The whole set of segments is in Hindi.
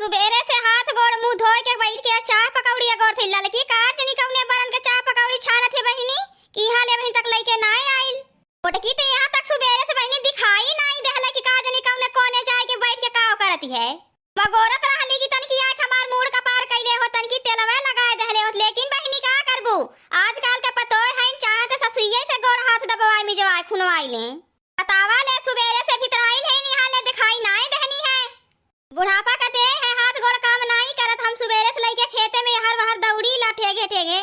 सुबेरे से हाथ गोड़ मुंह धोए के बैठ के चाय पकौड़ी गोर थी ललकी कार के निकौने बरन के चाय पकौड़ी छाना थे बहिनी की हाल अभी तक लइके ना आइल ओटकी तो यहां तक सुबेरे से बहिनी दिखाई नहीं देहले कि का जनी कौने कोने जाए के बैठ के काव करती है बगोरत रहली की तन की आंख हमार मूड का पार कइले हो तन की तेलवे लगाए देहले हो लेकिन बहिनी का करबू आजकल के पतो है चाहते ससुइये से गोड़ हाथ दबाई में जो आए खुनवाई ले बतावा ले सुबेरे से भीतर आइल है निहाले दिखाई नहीं देहनी है बुढ़ापा का दे है हाथ गोड़ काम नहीं करत हम सुबेरे से लेके खेते में हर वहर दौड़ी ला ठेगे ठेगे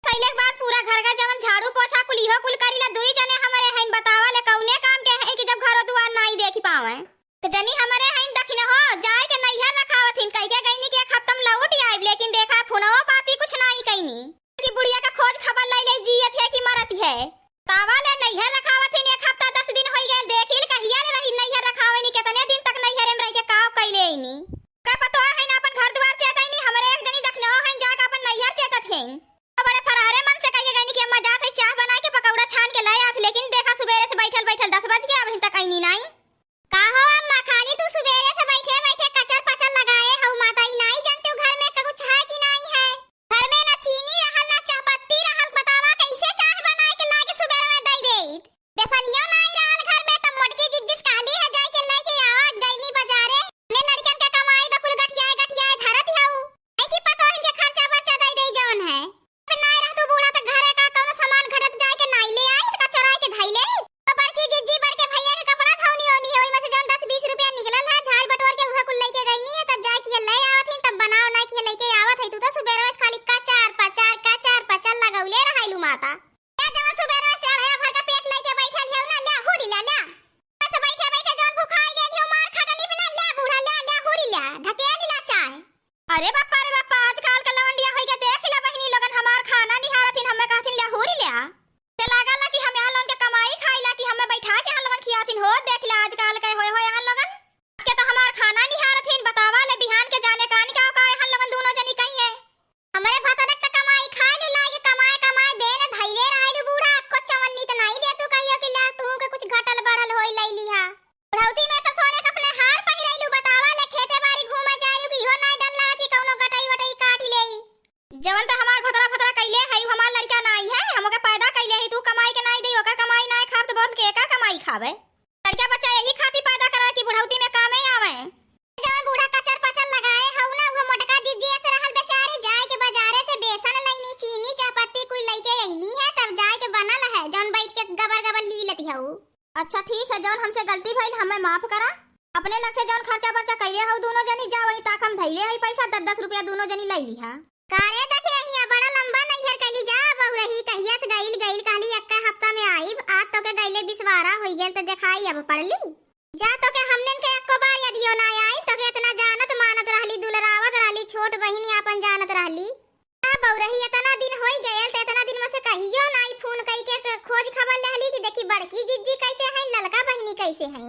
सैले के बाद पूरा घर का जवन झाड़ू पोछा कुलीहो कुल करी ला दुई जने हमरे हइन बतावा ले कौने काम के है कि जब घरो दुआर नहीं देखी पावे तो जनी हमरे हइन दखिन हो जाए के नैहर रखावथिन कह के गईनी के खत्म लौट आइब लेकिन देखा फोनवा पाती कुछ नहीं कईनी कि बुढ़िया का खोज खबर ले ले जियत है कि मरत है तावा ले नैहर रखावथिन एक हफ्ता 10 दिन होई गए देखिल कहिया ले रही नैहर रखावनी कितने दिन तक नैहर में रह के काव कइले इनी का पतो है ना अपन घर द्वार चेतैनी हमरे एक जनी दखनो है जाके अपन नैहर चेतत है बड़े फरहरे मन से कह के गईनी कि अम्मा जात है चाय बना के पकौड़ा छान के लाए आत लेकिन देखा सुबेरे से बैठल बैठल 10 बज गए अभी तक आईनी नहीं का हो अम्मा खाली तू सुबेरे से बैठे बैठे कचर पचर लगाए हऊ माता ई नहीं जानते घर में कुछ है कि नहीं है घर में ना चीनी रहल ना चाहपत्ती रहल बतावा कैसे चाय बनाए के लाके सुबेरे में दई देत बेसनिया नहीं रहल घर में तब मोटकी जिस काली है जाए के लेके आवा गईनी बाजारे ने लड़कन के कमाई द कुल गठियाए धरत हऊ है कि पतो है जे खर्चा बर्चा दई दई जवन है फिर नहीं रह तू बूढ़ा त घरे का कोनो सामान घटत जाए के नहीं ले आई त चराए के धइले तो बड़की जिज्जी बड़के भैया के कपड़ा धौनी होनी है ओई में से जौन 10-20 रुपया निकलल है झाड़ बटोर के उहे कुल लेके गईनी है तब जाए के ले आवत तब बनाओ नहीं के लेके आवत है तू तो सुबेरे में खाली कचार पचर लगौले रहैलू माता ए जवन सुबेरे से अढ़या भर के पेट लेके बैठल है ना ले हुरी ला ऐसे बैठे बैठे जौन भूखाई गेल है मार खटनी बिना ले बूढ़ा ले हुरी ला ढकेली ला चाय अरे बापा आजकल का लवंडिया होई के देख ले बहिनी लोगन हमार खाना निहारथिन हमें कहथिन ले हुरी ले ते लागल कि हम यहाँ लोगन के कमाई खाइला कि हमें बैठा के हम लोगन खियाथिन हो देख ले आजकल के होय यहाँ लोगन के तो हमार खाना निहारथिन बतावा ले बिहान के जाने कान का यहाँ लोगन दोनों जनी कहीं है हमरे भतरक त कमाई खाए नु लागे कमाए दे न धइले रहलू बूढ़ा को चवन्नी त नहीं दे तू कहियो कि ले तू के कुछ घटल बढ़ल होई लईली हा बुढ़ौती में त सोने के अपने हार पहिरैलू बतावा ले खेते बाड़ी घूमे जाइलू कि इहो नहीं डल्ला कि कौनो गटई वटई काट लेई जवन त हमार भतरा कइले है हमार लड़का नहीं है हमके पैदा कइले है तू कमाई के नहीं दई ओकर कमाई नहीं खाब त बहुत के का कमाई खावे लड़का बच्चा यही खाती पैदा करा कि बुढ़ौती में कामे आवे जवन बूढ़ा कचर पचर लगाए हऊ ना वो मोटका जिज्जी से रहल बेचारे जाए के बाजारे से बेसन लईनी चीनी चाहपत्ती कुल लेके आईनी है तब जाए के बनल है जवन बैठ के गबर ली लेती हऊ अच्छा ठीक है जवन हमसे गलती भइल हमें माफ करा अपने लग से जवन खर्चा बर्चा कइले हऊ दोनों जनी जा वही ताक हम धइले है पैसा 10-10 रुपया दोनों जनी लई लिहा कारे देखे रहिया बड़ा लंबा नैहर कली जा बहु रही कहिया से गइल कहली एक्का हफ्ता में आईब आज तो के गइले बिसवारा होई गेल त देखाई अब पड़ली जा तो के हमनन के एक्को बार यदियो ना आई तो के इतना जानत मानत रहली दुलरावत रहली छोट बहिनी अपन जानत रहली आ बहु रही इतना दिन होई गेल त इतना दिन में से कहियो नाई फोन कई के खोज खबर लेहली कि देखी बड़की जिज्जी कैसे है ललका बहिनी कैसे है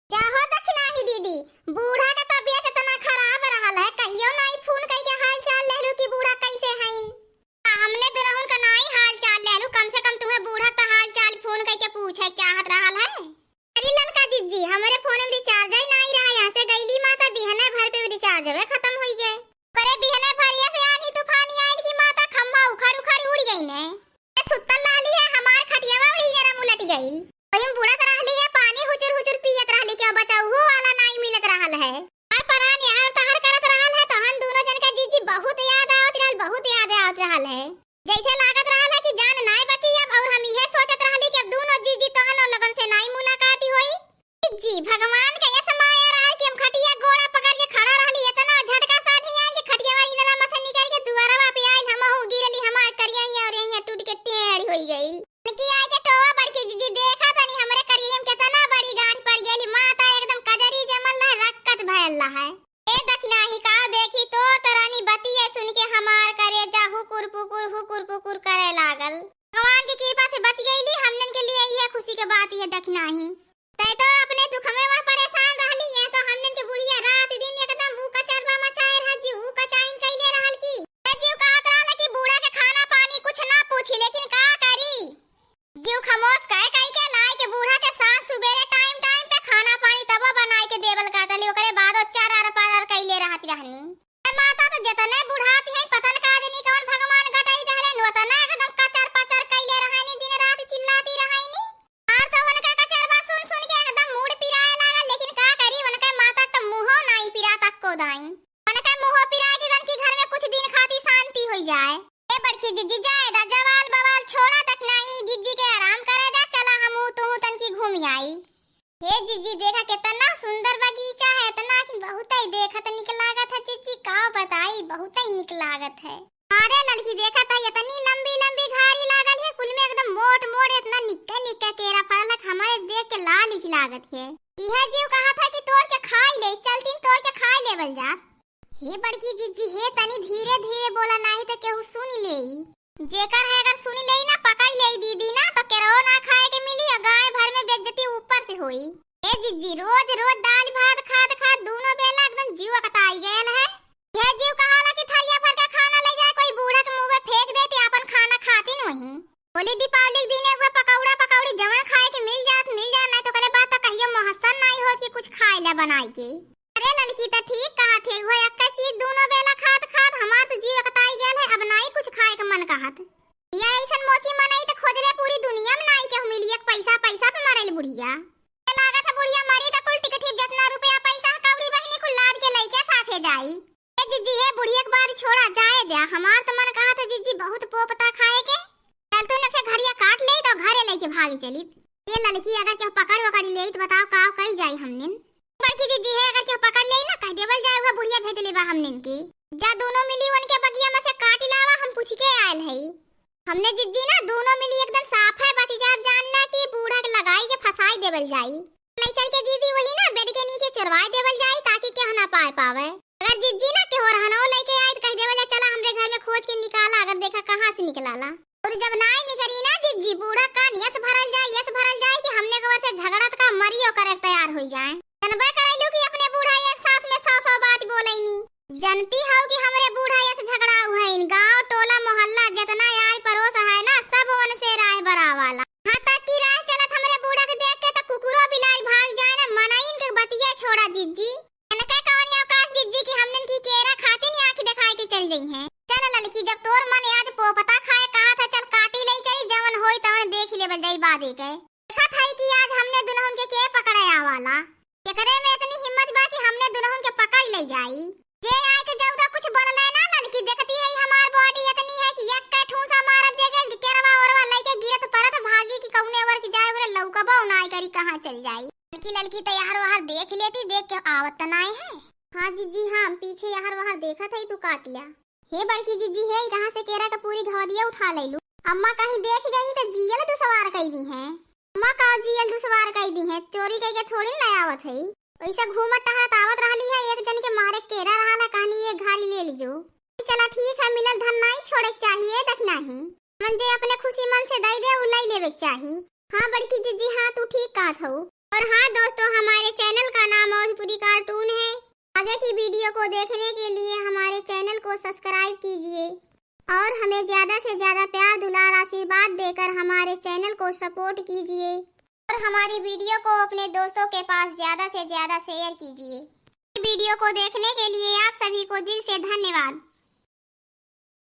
जाहो दखना ही दीदी बूढ़ा का तबीयत इतना खराब रहल है कहियो नाई फोन कई के हाल चाल लेहलू कि बूढ़ा कैसे है हमने दुरहुन का नाई हाल चाल लेहलू कम से कम तुम्हें बूढ़ा का हाल चाल फोन कई के पूछे चाहत रहल है अरे ललका जिज्जी हमरे फोन में रिचार्ज ही नहीं रहा यहां से गईली माता बिहने भर पे रिचार्ज है खत्म होई गए करे बिहने भरिया से आनी तूफानी आइल की माता खंभा उखड़ उड़ गई ने सुतल रहली है हमार खटियावा उड़ी जरा उलट गई ओयम बूढ़ा त रहली है पानी हुचुर पियत रहली के बचाऊ वाला नहीं मिलत रहल है और परान यार तहर करत रहल है तो हम दोनों जन का जीजी बहुत याद आवत रहल है जैसे लागत रहल है कि जान नाय बची अब और हम यह सोचत रहली कि अब दोनों जीजी तहनो लगन से नहीं मुलाकात होई जी भगवान का ऐसा माया रहल कि हम खटिया गोड़ा पकड़ के खड़ा रहली इतना झटका सा नहीं आइल कि खटिया वाली नला मसे निकल के दुआरवा पे आइल हमहु गिरली हमार करिया और यहां टूट के टेढ़ होई गइल कि आगे टोवा बड़की जीजी देखा तनी हमरे करियम कितना बड़ी गांठ पड़ गेली माता एकदम कजरी जमल है रक्कत भयल है ए दखना ही का देखी तो तरानी बतिया सुन के हमार करे जा हुकुर पुकुर करे लागल भगवान की कृपा से बच गईली हमनन के लिए यही खुशी के बात है दखना ही तै तो अपने दुख में वह परेशान रहली है तो हमनन के बुढ़िया रात दिन एकदम हु कचरवा मचाए रह जी हु कचाइन कइले रहल की जीव कहत रहल कि बूढ़ा के खाना पानी कुछ ना पूछी लेकिन का करी जीव खमोश कह के लाई के बूढ़ा के साथ सुबेरे टाइम पे खाना पानी तब बनाए के देवल का तले ओकरे बाद चार आर पार कइले रहत रहनी। माता तो जतने बुढ़ाती है पता न का देनी कौन भगवान गटाई दहले नोतना एकदम कचर पचर कइले रहनी दिन रात चिल्लाती रहनी। आर तो उनका कचर बात सुन सुन के एकदम मूड पिराए लागल लेकिन का करी उनका माता तो मुंहो नहीं पिरा तक को दाई। उनका मुंह पिरा के दन की घर में कुछ दिन खाती शांति हो जाए। ए बड़की दीदी जाए दा जवाल बवाल छोड़ा तक नहीं जीजी के आराम करे दा चला हमहू तू तन की घूम आई। हे जीजी देखा कितना सुंदर बगीचा है इतना कि बहुत ही देखत निक लागत है जीजी का बताई बहुत ही निक लागत है। अरे लड़की देखा था इतनी लंबी लंबी घारी लागल है कुल में एकदम मोट मोट इतना निक्का निक्का केरा फरल हमारे देख के लाल इच लागत है। यह जीव कहा था कि तोड़ के खाई ले चलतीन तोड़ के खाई लेवल जा। हे बड़की जीजी हे तनी धीरे धीरे बोला नहीं तो केहू सुन लेई जेकर है अगर सुन लेई ना पकड़ लेई दीदी ना तो केरो ना खाए के मिली गाय भर में बेइज्जती ऊपर से होई। ए जीजी रोज रोज दाल भात खात खात दोनों बेला एकदम जीव कताई गेल है। यह जीव कहाला कि थरिया भर का खाना ले जाए कोई बूढ़ा के मुंह में फेंक देती अपन खाना खाती नहीं। बोली दीपावली के दिन एक पकौड़ा पकौड़ी जवन खाए के मिल जात नहीं तो करे बात कहियो मोहसन नहीं होत कि कुछ खाए ला बनाई के। अरे लड़की तो ठीक कहा थे वो एक चीज दोनों बेला खात खात हमार तो जीव कताई गेल है अब नहीं कुछ खाए के मन कहत। ये ऐसन मोची मनाई तो खोजले पूरी दुनिया में नहीं के मिली एक पैसा पैसा पे मारेल बुढ़िया। लागत है बुढ़िया मारी तो कुल टिकट जितना रुपया पैसा कौड़ी बहनी कुल लाद के लइके साथे जाई। ए जीजी है बुढ़िया के बाद छोड़ा जाए दे हमार तो मन कहा था जीजी बहुत पोपता खाए के चल तू ने घरिया काट ले तो घरे लेके भागी चली। ये लड़की अगर केहू पकड़ वकड़ ले तो बताओ का कई जाई हमने। बड़की दीदी है अगर केहू पकड़ ले ना कह देवल जाए हुआ बुढ़िया भेज लेबा हमने की जा दोनों मिली उनके बगिया में से काट लावा हम पूछ के आयल है। हमने जीजी ना दोनों मिली एकदम साफ है बस जब जानना कि बूढ़ा के लगाई के फसाई देवल जाई ले चल के दीदी वही ना बेड के नीचे चरवाए देवल जाई ताकि केहू ना पाए पावे। अगर जीजी ना केहू रहनो लेके आए तो कह देवल चला हमरे घर में खोज के निकाला अगर देखा कहां से निकलाला और जब नाई निकली ना जीजी बूढ़ा का यस भरल जाए कि हमने को से झगड़ा का मरियो करे तैयार हो जाए। जनबे करैलू कि अपने बूढ़ा एक सास में 100 बात बोलैनी जनती हो कि हमरे बूढ़ा से झगड़ा हुई गांव टोला मोहल्ला जितना आय पड़ोस है ना सब वन से राह बरा वाला। हां तक की राह चलत हमरे बूढ़ा के देख के तो कुकुरो बिलाई भाग जाए ना मनाइन के बतिया छोड़ा जीजी इनके कौन औकात जीजी की हमने की केरा खाती नहीं आंख दिखाई के चल गई है। चल लड़की जब तोर मन आज पोपता खाए कहा था चल काटी ले चली जवन होई तवन देख लेवल जाई बादे के देखा था कि आज हमने दुल्हन के पकड़ाया वाला एकरे में इतनी हिम्मत बा कि हमने दुल्हन के पकड़ ले जाई। जे आए के जब कुछ बोलले ना लड़की देखती है हमार बॉडी इतनी है कि एक का ठूसा मारब जगह केरवा औरवा लेके गिरत परत भागी कि कौने वर की जाए रे लौकबो नाई करी कहां चल जाई। लड़की तैयार वहां देख लेती देख के आवत नहीं है। हां जीजी हां पीछे यार वहां देखा था तू काट लिया। हे बड़की जीजी है कहां से केरा का पूरी घवदिया उठा लेलू अम्मा कहीं देख गई तो जियल दो सवार कई दी है अम्मा का जियल दो सवार कई दी है चोरी कई के थोड़ी ना आवत है ऐसा घूमत टहरत आवत रहली है एक जन के मारे केरा रहला कहानी ये घाली ले लीजो। चला ठीक है मिलन धन नहीं छोड़े के चाहिए देख नहीं मन जे अपने खुशी मन से दे दे उलाई लेवे के चाहिए। हां बड़की जीजी हां तू ठीक कहत हो। और हां दोस्तों हमारे चैनल का नाम भोजपुरी कार्टून है। आगे की वीडियो को देखने के लिए हमारे चैनल को सब्सक्राइब कीजिए और हमें ज्यादा से ज्यादा प्यार दुलार आशीर्वाद देकर हमारे चैनल को सपोर्ट कीजिए और हमारी वीडियो को अपने दोस्तों के पास ज्यादा से ज्यादा शेयर कीजिए। वीडियो को देखने के लिए आप सभी को दिल से धन्यवाद।